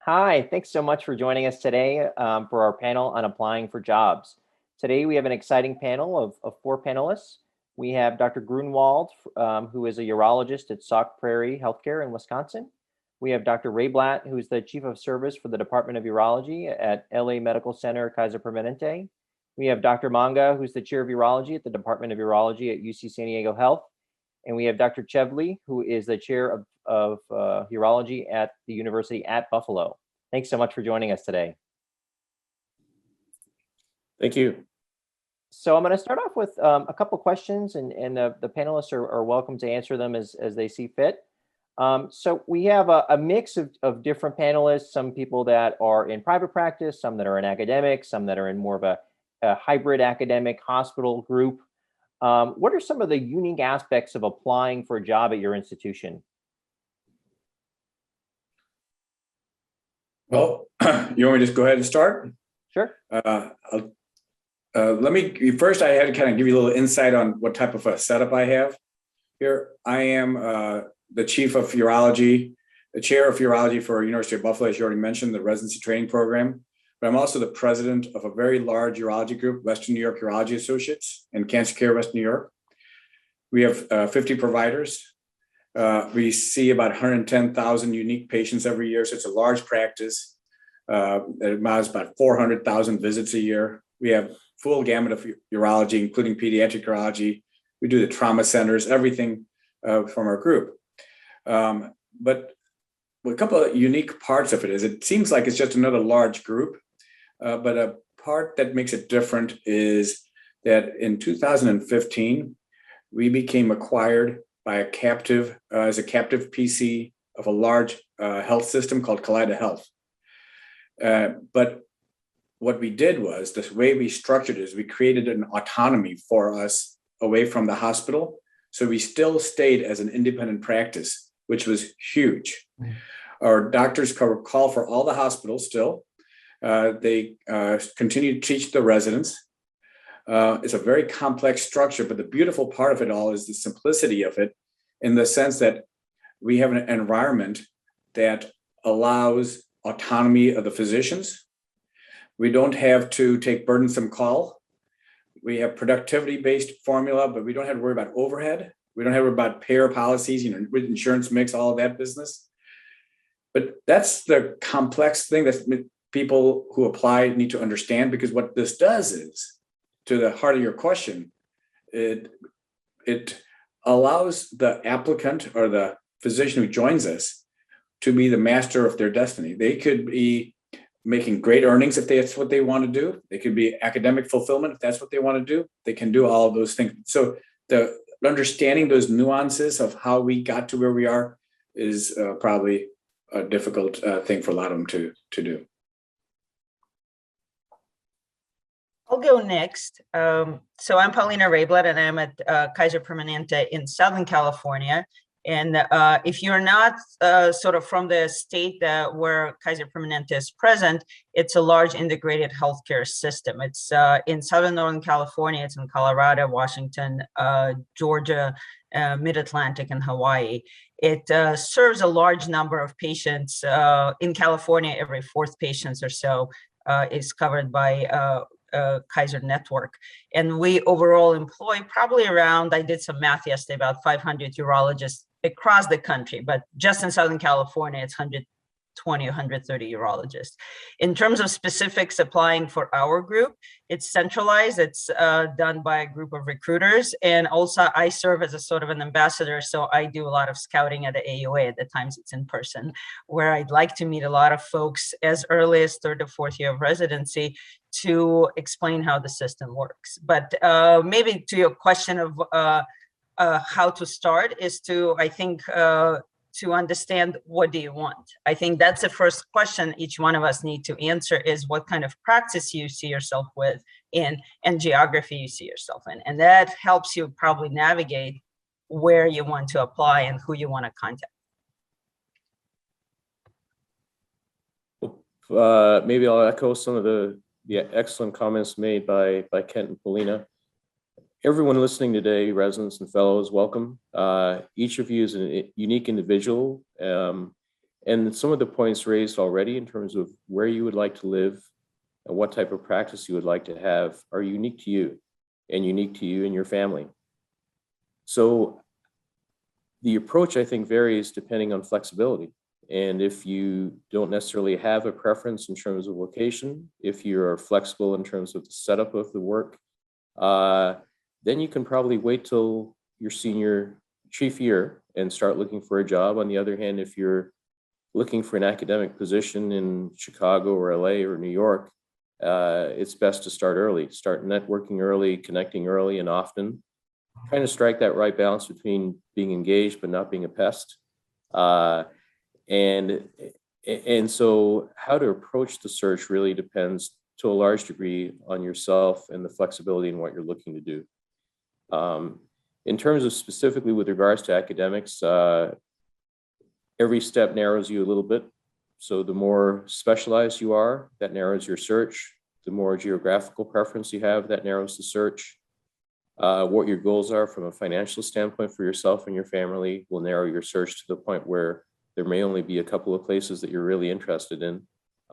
Hi, thanks so much for joining us today for our panel on applying for jobs. Today we have an exciting panel of four panelists. We have Dr. Grunwald, who is a urologist at Sauk Prairie Healthcare in Wisconsin. We have Dr. Rayblatt, who is the Chief of Service for the Department of Urology at LA Medical Center Kaiser Permanente. We have Dr. Manga, who's the Chair of Urology at the Department of Urology at UC San Diego Health. And we have Dr. Chevley, who is the Chair of Urology at the University at Buffalo. Thanks so much for joining us today. Thank you. So I'm going to start off with a couple questions, and the panelists are welcome to answer them as they see fit. So we have a mix of different panelists, some people that are in private practice, some that are in academics, some that are in more of a hybrid academic hospital group. What are some of the unique aspects of applying for a job at your institution? Well, you want me to just go ahead and start? Sure. Let me first, I had to kind of give you a little insight on what type of a setup I have here. I am the chief of urology, the chair of urology for University of Buffalo, as you already mentioned, the residency training program. But I'm also the president of a very large urology group, Western New York Urology Associates and Cancer Care West New York. We have 50 providers. We see about 110,000 unique patients every year, so it's a large practice. It amounts about 400,000 visits a year. We have full gamut of urology, including pediatric urology. We do the trauma centers, everything from our group. But a couple of unique parts of it is it seems like it's just another large group, but a part that makes it different is that in 2015, we became acquired by a captive, as a captive PC of a large health system called Kaleida Health. But what we did was, the way we structured it is we created an autonomy for us away from the hospital. So we still stayed as an independent practice, which was huge. Mm-hmm. Our doctors call for all the hospitals still. They continue to teach the residents. It's a very complex structure, but the beautiful part of it all is the simplicity of it, in the sense that we have an environment that allows autonomy of the physicians. We don't have to take burdensome call. We have productivity-based formula, but we don't have to worry about overhead. We don't have to worry about payer policies, with insurance mix, all of that business. But that's the complex thing that people who apply need to understand, because what this does is, to the heart of your question, it allows the applicant or the physician who joins us to be the master of their destiny. They could be making great earnings if that's what they want to do. They could be academic fulfillment if that's what they want to do. They can do all of those things. So the understanding those nuances of how we got to where we are is probably a difficult thing for a lot of them to do. I'll go next. So I'm Paulina Rayblatt, and I'm at Kaiser Permanente in Southern California. And if you're not sort of from the state where Kaiser Permanente is present, it's a large integrated healthcare system. It's in Southern Northern California, it's in Colorado, Washington, Georgia, Mid-Atlantic, and Hawaii. It serves a large number of patients. In California, every fourth patient or so is covered by Kaiser network. And we overall employ probably around, I did some math yesterday, about 500 urologists across the country, but just in Southern California, it's 120 or 130 urologists. In terms of specifics applying for our group, it's centralized. It's done by a group of recruiters. And also I serve as a sort of an ambassador. So I do a lot of scouting at the AUA at the times it's in person, where I'd like to meet a lot of folks as early as third or fourth year of residency to explain how the system works. But maybe to your question of how to start is to, I think, to understand what do you want. I think that's the first question each one of us need to answer, is what kind of practice you see yourself with in and geography you see yourself in. And that helps you probably navigate where you want to apply and who you want to contact. Maybe I'll echo some of the excellent comments made by Kent and Paulina. Everyone listening today, residents and fellows, welcome. Each of you is a unique individual. And some of the points raised already in terms of where you would like to live and what type of practice you would like to have are unique to you and your family. So the approach, I think, varies depending on flexibility. And if you don't necessarily have a preference in terms of location, if you're flexible in terms of the setup of the work, then you can probably wait till your senior chief year and start looking for a job. On the other hand, if you're looking for an academic position in Chicago or LA or New York, it's best to start early, start networking early, connecting early and often, trying to strike that right balance between being engaged but not being a pest. And so how to approach the search really depends to a large degree on yourself and the flexibility in what you're looking to do. In terms of specifically with regards to academics, every step narrows you a little bit. So the more specialized you are, that narrows your search. The more geographical preference you have, that narrows the search. What your goals are from a financial standpoint for yourself and your family will narrow your search to the point where there may only be a couple of places that you're really interested in.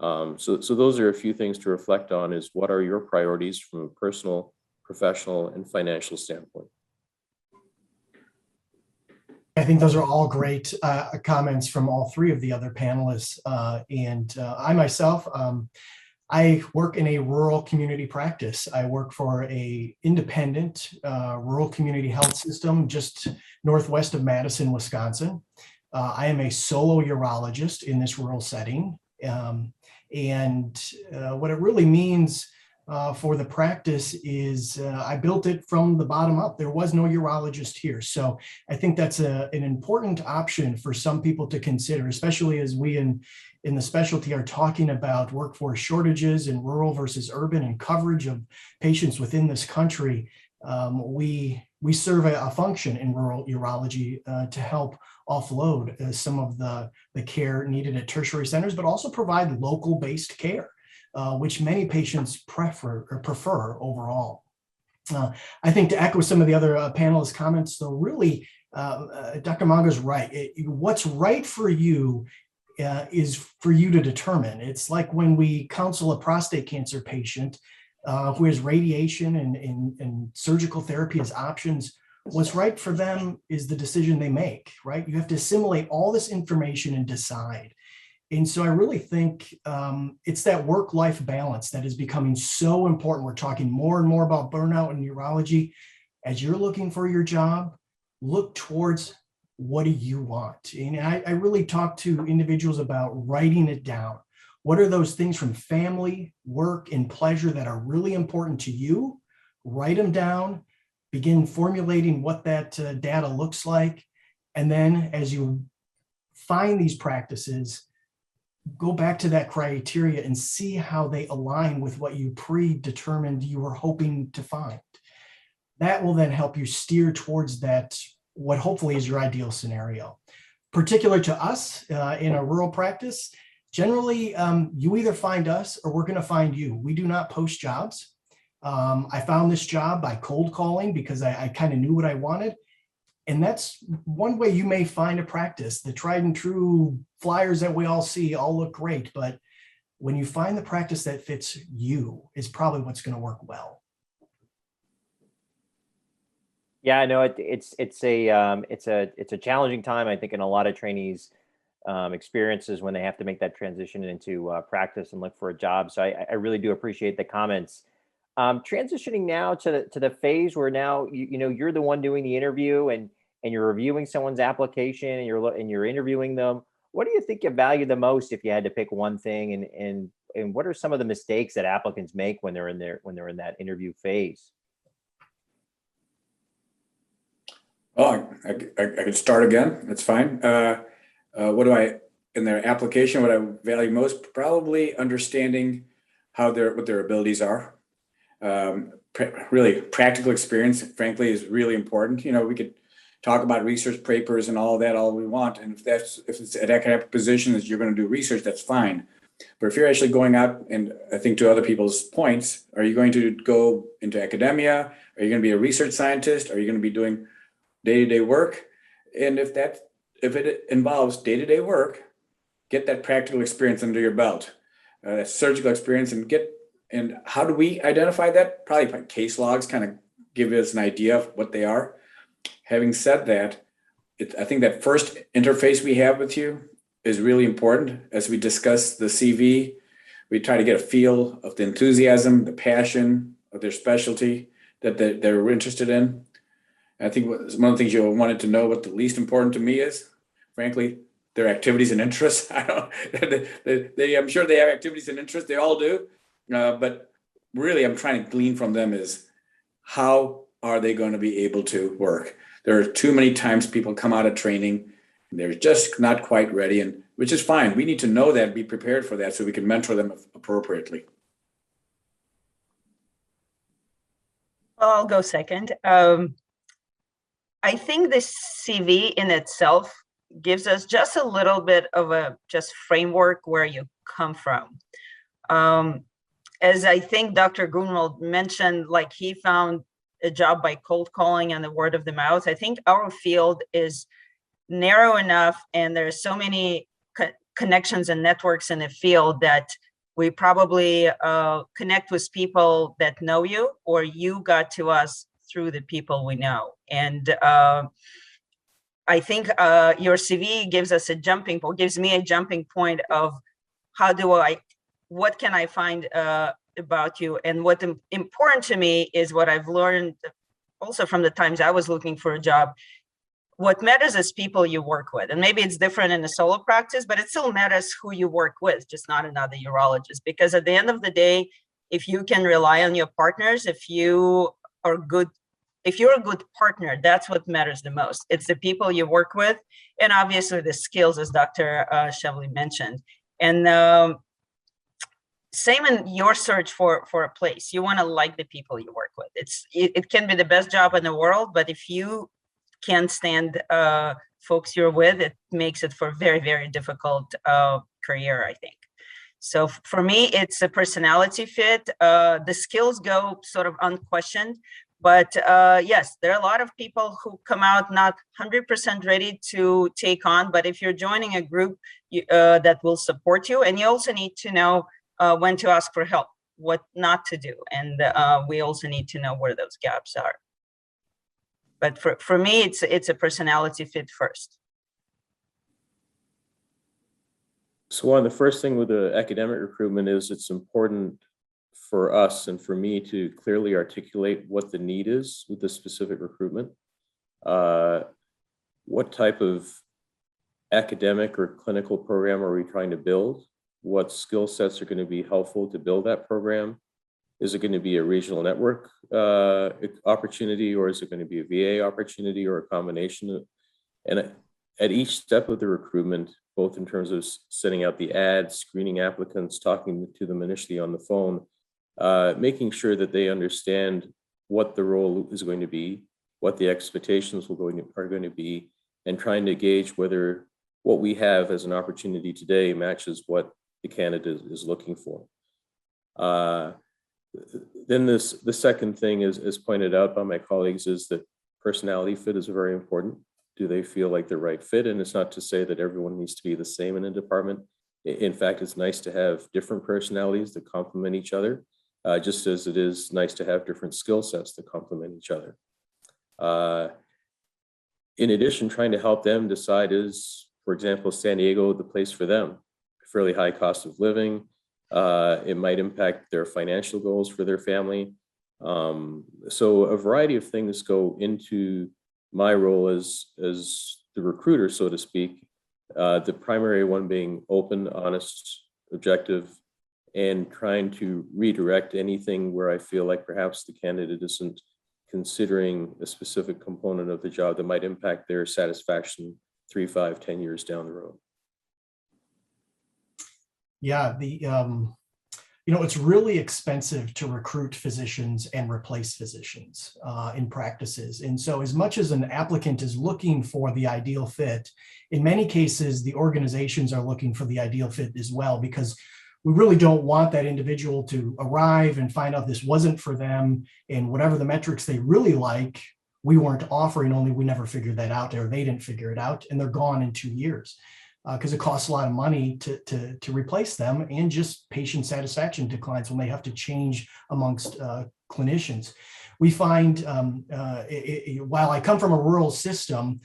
So those are a few things to reflect on, is what are your priorities from a personal, professional, and financial standpoint. I think those are all great comments from all three of the other panelists. I myself, I work in a rural community practice. I work for a independent rural community health system just northwest of Madison, Wisconsin. I am a solo urologist in this rural setting. What it really means for the practice is I built it from the bottom up. There was no urologist here. So I think that's an important option for some people to consider, especially as we in the specialty are talking about workforce shortages in rural versus urban and coverage of patients within this country. We serve a function in rural urology to help offload some of the care needed at tertiary centers, but also provide local-based care, which many patients prefer overall. I think to echo some of the other panelists' comments, though, really, Dr. Manga's right. What's right for you is for you to determine. It's like when we counsel a prostate cancer patient who has radiation and surgical therapy as options. What's right for them is the decision they make, right? You have to assimilate all this information and decide. And so I really think it's that work-life balance that is becoming so important. We're talking more and more about burnout in urology. As you're looking for your job, look towards what do you want? And I really talk to individuals about writing it down. What are those things from family, work, and pleasure that are really important to you? Write them down, begin formulating what that data looks like. And then as you find these practices, go back to that criteria and see how they align with what you predetermined you were hoping to find. That will then help you steer towards that, what hopefully is your ideal scenario. Particular to us in a rural practice, generally you either find us or we're going to find you. We do not post jobs. I found this job by cold calling because I kind of knew what I wanted. And that's one way you may find a practice. The tried and true flyers that we all see all look great, but when you find the practice that fits you is probably what's going to work well. Yeah, no, it's a challenging time, I think, in a lot of trainees' experiences when they have to make that transition into practice and look for a job. So I really do appreciate the comments. Transitioning now to the phase where now you're the one doing the interview and you're reviewing someone's application and you're interviewing them. What do you think you value the most if you had to pick one thing, and what are some of the mistakes that applicants make when they're in that interview phase? Oh, I could start again. That's fine. What do I, in their application, what I value most? Probably understanding what their abilities are. Really, practical experience, frankly, is really important. We could talk about research papers and all of that all we want, and if it's an academic position that you're going to do research, that's fine. But if you're actually going out, and I think to other people's points, are you going to go into academia? Are you going to be a research scientist? Are you going to be doing day-to-day work? And if it involves day-to-day work, get that practical experience under your belt, that surgical experience, and how do we identify that? Probably by case logs kind of give us an idea of what they are. Having said that, I think that first interface we have with you is really important. As we discuss the CV, we try to get a feel of the enthusiasm, the passion of their specialty that they're interested in. And I think one of the things you'll wanted to know what the least important to me is, frankly, their activities and interests. I'm sure they have activities and interests. They all do. But really, I'm trying to glean from them is how are they going to be able to work? There are too many times people come out of training and they're just not quite ready, and which is fine. We need to know that, be prepared for that so we can mentor them appropriately. Well, I'll go second. I think this CV in itself gives us just a little bit of a just framework where you come from. As I think Dr. Grunwald mentioned, like he found a job by cold calling and the word of the mouth. I think our field is narrow enough and there's so many connections and networks in the field that we probably connect with people that know you, or you got to us through the people we know. And I think your CV gives us a jumping point, gives me a jumping point of what can I find about you? And what's important to me is what I've learned also from the times I was looking for a job. What matters is people you work with. And maybe it's different in a solo practice, but it still matters who you work with, just not another urologist. Because at the end of the day, if you can rely on your partners, if you're a good partner, that's what matters the most. It's the people you work with, and obviously the skills, as Dr. Chevely mentioned. And same in your search for a place. You want to like the people you work with. It can be the best job in the world, but if you can't stand folks you're with, it makes it for a very, very difficult career, I think. So for me, it's a personality fit. The skills go sort of unquestioned, but yes, there are a lot of people who come out not 100% ready to take on, but if you're joining a group that will support you, and you also need to know when to ask for help, what not to do. And we also need to know where those gaps are. But for me, it's a personality fit first. So one of the first thing with the academic recruitment is it's important for us and for me to clearly articulate what the need is with the specific recruitment. What type of academic or clinical program are we trying to build? What skill sets are going to be helpful to build that program? Is it going to be a regional network opportunity, or is it going to be a VA opportunity, or a combination? And at each step of the recruitment, both in terms of sending out the ads, screening applicants, talking to them initially on the phone, making sure that they understand what the role is going to be, what the expectations are going to be, and trying to gauge whether what we have as an opportunity today matches what the candidate is looking for. Then the second thing is, as pointed out by my colleagues, is that personality fit is very important. Do they feel like the right fit? And it's not to say that everyone needs to be the same in a department. In fact, it's nice to have different personalities that complement each other, just as it is nice to have different skill sets that complement each other. In addition, trying to help them decide, is, for example, San Diego the place for them? Fairly high cost of living. It might impact their financial goals for their family. So a variety of things go into my role as the recruiter, so to speak. The primary one being open, honest, objective, and trying to redirect anything where I feel like perhaps the candidate isn't considering a specific component of the job that might impact their satisfaction 3, 5, 10 years down the road. Yeah, it's really expensive to recruit physicians and replace physicians in practices. And so as much as an applicant is looking for the ideal fit, in many cases, the organizations are looking for the ideal fit as well, because we really don't want that individual to arrive and find out this wasn't for them, and whatever the metrics they really like, we weren't offering, only we never figured that out, or they didn't figure it out, and they're gone in 2 years. because it costs a lot of money to replace them, and just patient satisfaction declines when they have to change amongst clinicians. We find, while I come from a rural system,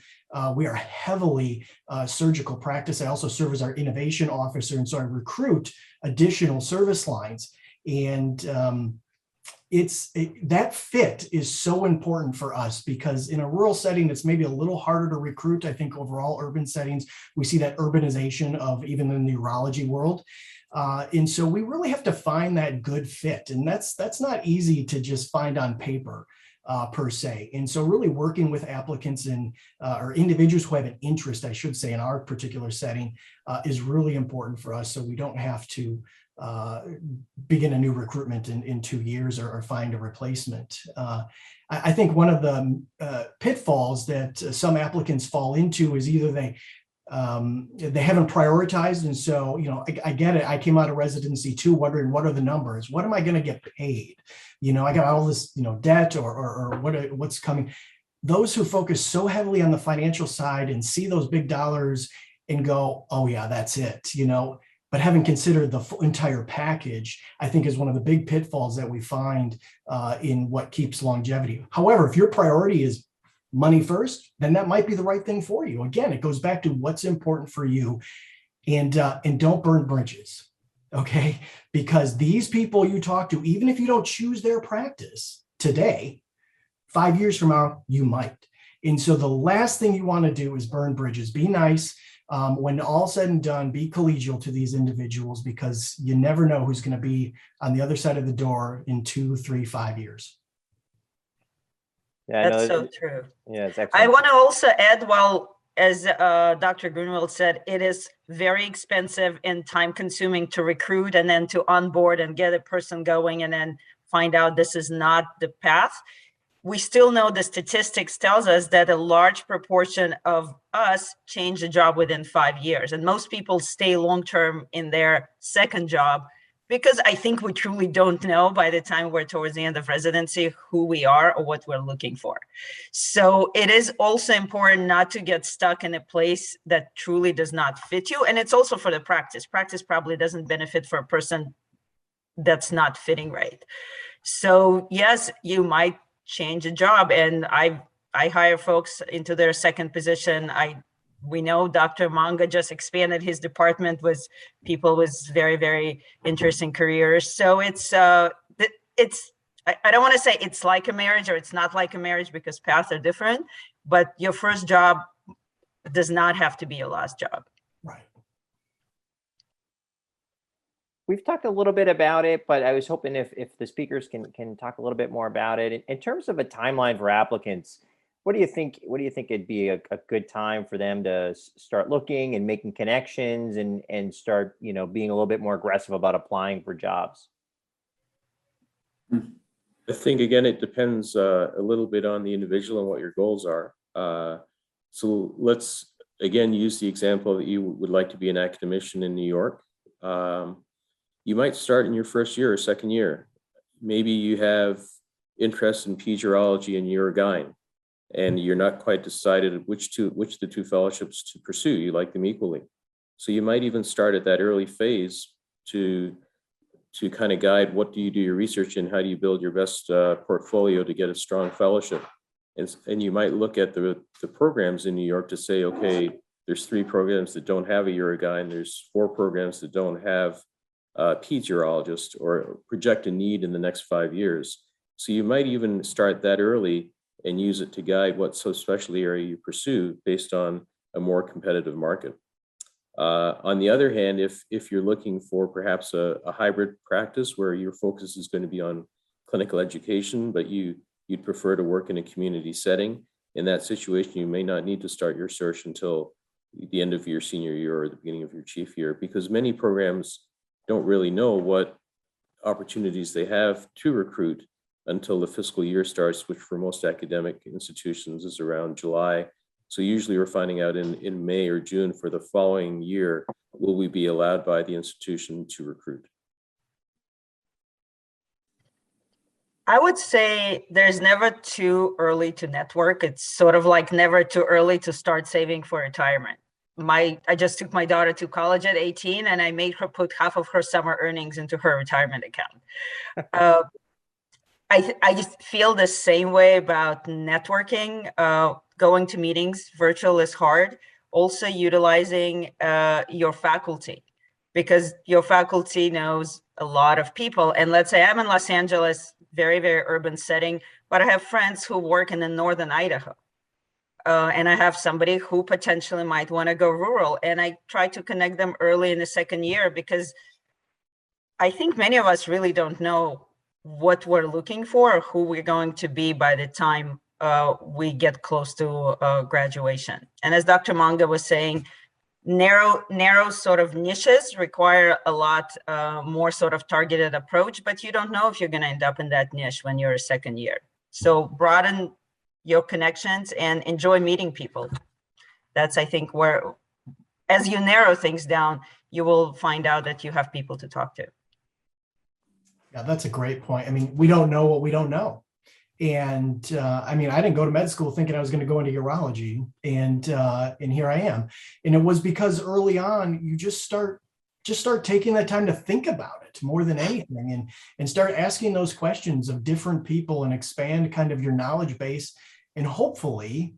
we are heavily surgical practice. I also serve as our innovation officer, and so I recruit additional service lines. And that fit is so important for us, because in a rural setting, it's maybe a little harder to recruit. I think overall urban settings, we see that urbanization of even in the urology world. And so we really have to find that good fit. And that's not easy to just find on paper per se. And so really working with applicants and or individuals who have an interest, I should say, in our particular setting is really important for us. So we don't have to begin a new recruitment in 2 years or find a replacement. I think one of the pitfalls that some applicants fall into is either they haven't prioritized. And so, I get it. I came out of residency too, wondering what are the numbers? What am I going to get paid? I got all this, debt or what's coming. Those who focus so heavily on the financial side and see those big dollars and go, oh yeah, that's it, but having considered the entire package, I think is one of the big pitfalls that we find in what keeps longevity. However, if your priority is money first, then that might be the right thing for you. Again, it goes back to what's important for you, and don't burn bridges, okay? Because these people you talk to, even if you don't choose their practice today, 5 years from now, you might. And so the last thing you want to do is burn bridges. Be nice. When all said and done, be collegial to these individuals, because you never know who's going to be on the other side of the door in 2, 3, 5 years. Yeah, That's so true. Yeah, it's excellent. I want to also add, well, as Dr. Grunwald said, it is very expensive and time consuming to recruit and then to onboard and get a person going and then find out this is not the path. We still know the statistics tells us that a large proportion of us change the job within 5 years. And most people stay long-term in their second job, because I think we truly don't know by the time we're towards the end of residency who we are or what we're looking for. So it is also important not to get stuck in a place that truly does not fit you. And it's also for the practice. Practice probably doesn't benefit for a person that's not fitting right. So yes, you might change a job, and I hire folks into their second position. We know Dr. Manga just expanded his department with people with very, very interesting careers. So I don't want to say it's like a marriage or it's not like a marriage, because paths are different, but your first job does not have to be your last job. Right. We've talked a little bit about it, but I was hoping if the speakers can talk a little bit more about it. In terms of a timeline for applicants, what do you think it'd be a good time for them to start looking and making connections and start, being a little bit more aggressive about applying for jobs? I think, again, it depends a little bit on the individual and what your goals are. So let's, again, use the example that you would like to be an academician in New York. You might start in your first year or second year. Maybe you have interest in peds urology and urogyn, and you're not quite decided which of the two fellowships to pursue. You like them equally. So you might even start at that early phase to kind of guide what do you do your research in, how do you build your best portfolio to get a strong fellowship. And you might look at the programs in New York to say, okay, there's 3 programs that don't have a urogyn, there's 4 programs that don't have a peds urologist or project a need in the next 5 years. So you might even start that early and use it to guide what subspecialty area you pursue based on a more competitive market. On the other hand, if you're looking for perhaps a hybrid practice where your focus is going to be on clinical education, but you'd prefer to work in a community setting, in that situation, you may not need to start your search until the end of your senior year or the beginning of your chief year, because many programs don't really know what opportunities they have to recruit until the fiscal year starts, which for most academic institutions is around July. So usually we're finding out in May or June for the following year, will we be allowed by the institution to recruit? I would say there's never too early to network. It's sort of like never too early to start saving for retirement. I just took my daughter to college at 18, and I made her put half of her summer earnings into her retirement account. I just feel the same way about networking. Going to meetings virtual is hard. Also utilizing your faculty, because your faculty knows a lot of people. And let's say I'm in Los Angeles, very, very urban setting, but I have friends who work in the northern Idaho. And I have somebody who potentially might want to go rural. And I try to connect them early in the second year, because I think many of us really don't know what we're looking for, or who we're going to be by the time we get close to graduation. And as Dr. Manga was saying, narrow sort of niches require a lot more sort of targeted approach, but you don't know if you're going to end up in that niche when you're a second year. So broaden your connections and enjoy meeting people. That's, I think, where, as you narrow things down, you will find out that you have people to talk to. Yeah, that's a great point. I mean, we don't know what we don't know. And I mean, I didn't go to med school thinking I was going to go into urology, and here I am. And it was because early on, you just start taking that time to think about it more than anything, and start asking those questions of different people and expand kind of your knowledge base. And hopefully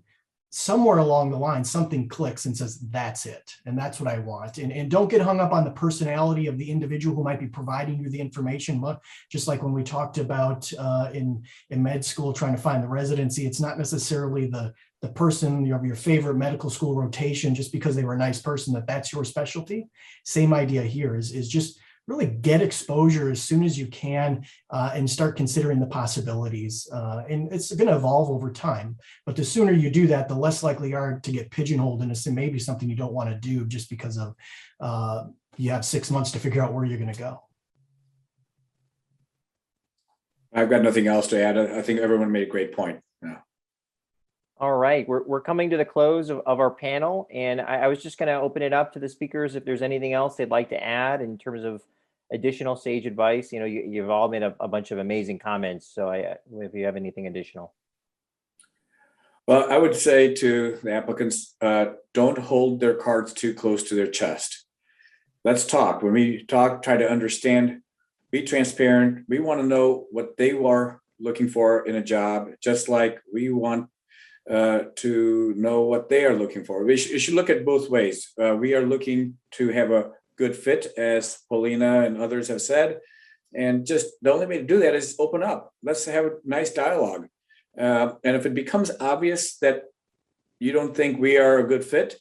somewhere along the line, something clicks and says, that's it. And that's what I want. And don't get hung up on the personality of the individual who might be providing you the information. Just like when we talked about in med school, trying to find the residency, it's not necessarily the person of your favorite medical school rotation, just because they were a nice person, that's your specialty. Same idea here is just really get exposure as soon as you can and start considering the possibilities. And it's going to evolve over time. But the sooner you do that, the less likely you are to get pigeonholed into maybe something you don't want to do just because of you have 6 months to figure out where you're going to go. I've got nothing else to add. I think everyone made a great point. Yeah. All right, we're coming to the close of our panel, and I was just going to open it up to the speakers if there's anything else they'd like to add in terms of additional sage advice. You know, you've all made a bunch of amazing comments, so if you have anything additional. Well, I would say to the applicants, don't hold their cards too close to their chest. Let's talk. When we talk, try to understand, be transparent. We want to know what they are looking for in a job, just like we want to know what they are looking for. We should look at both ways. We are looking to have a good fit, as Paulina and others have said, and just the only way to do that is open up. Let's have a nice dialogue. And if it becomes obvious that you don't think we are a good fit,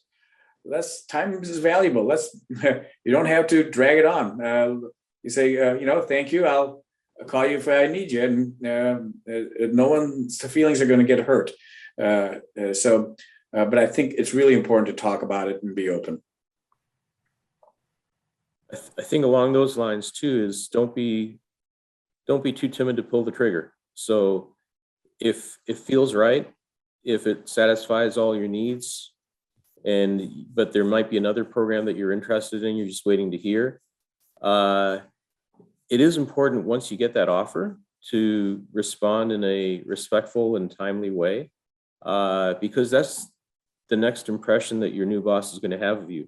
time is valuable. You don't have to drag it on. You say, thank you. I'll call you if I need you, and no one's feelings are going to get hurt. But I think it's really important to talk about it and be open. I think along those lines too is don't be too timid to pull the trigger. So if it feels right, if it satisfies all your needs, but there might be another program that you're interested in, you're just waiting to hear. It is important once you get that offer to respond in a respectful and timely way, because that's the next impression that your new boss is going to have of you,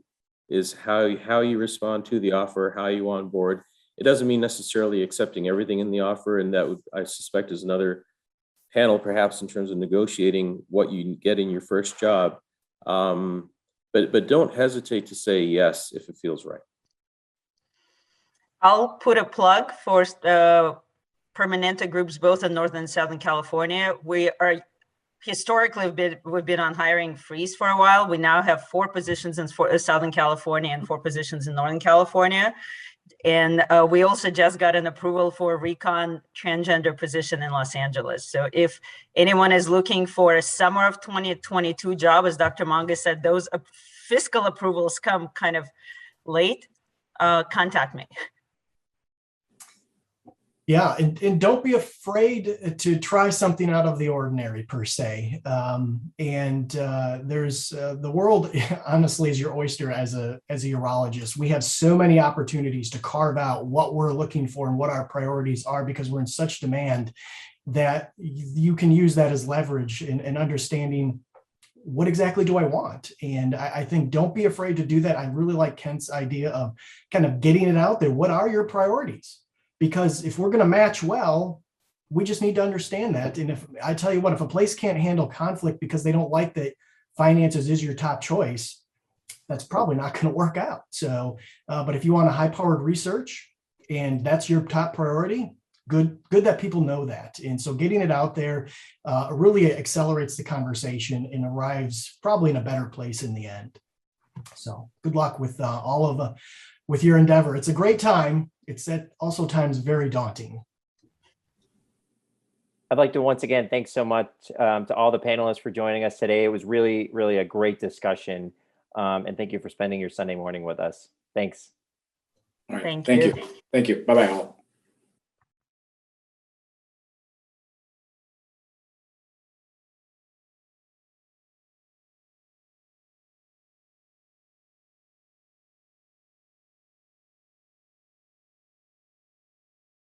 is how you respond to the offer, how you on board. It doesn't mean necessarily accepting everything in the offer, and that would, I suspect, is another panel perhaps in terms of negotiating what you get in your first job. But don't hesitate to say yes if it feels right. I'll put a plug for Permanente groups both in Northern and Southern California. We are historically we've been on hiring freeze for a while. We now have 4 positions in Southern California and 4 positions in Northern California. And we also just got an approval for a recon transgender position in Los Angeles. So if anyone is looking for a summer of 2022 job, as Dr. Manga said, those fiscal approvals come kind of late, contact me. Yeah, and don't be afraid to try something out of the ordinary per se. There's the world honestly is your oyster as a urologist. We have so many opportunities to carve out what we're looking for and what our priorities are, because we're in such demand that you can use that as leverage in understanding what exactly do I want? And I think don't be afraid to do that. I really like Kent's idea of kind of getting it out there. What are your priorities? Because if we're going to match well, we just need to understand that. And if I tell you what, if a place can't handle conflict because they don't like that finances is your top choice, that's probably not going to work out. So, but if you want a high-powered research and that's your top priority, good that people know that. And so getting it out there really accelerates the conversation and arrives probably in a better place in the end. So good luck with all of with your endeavor. It's a great time. It's at also times very daunting. I'd like to once again, thanks so much to all the panelists for joining us today. It was really, really a great discussion. And thank you for spending your Sunday morning with us. Thanks. All right. Thank Thank you. you. Thank you. Bye-bye all.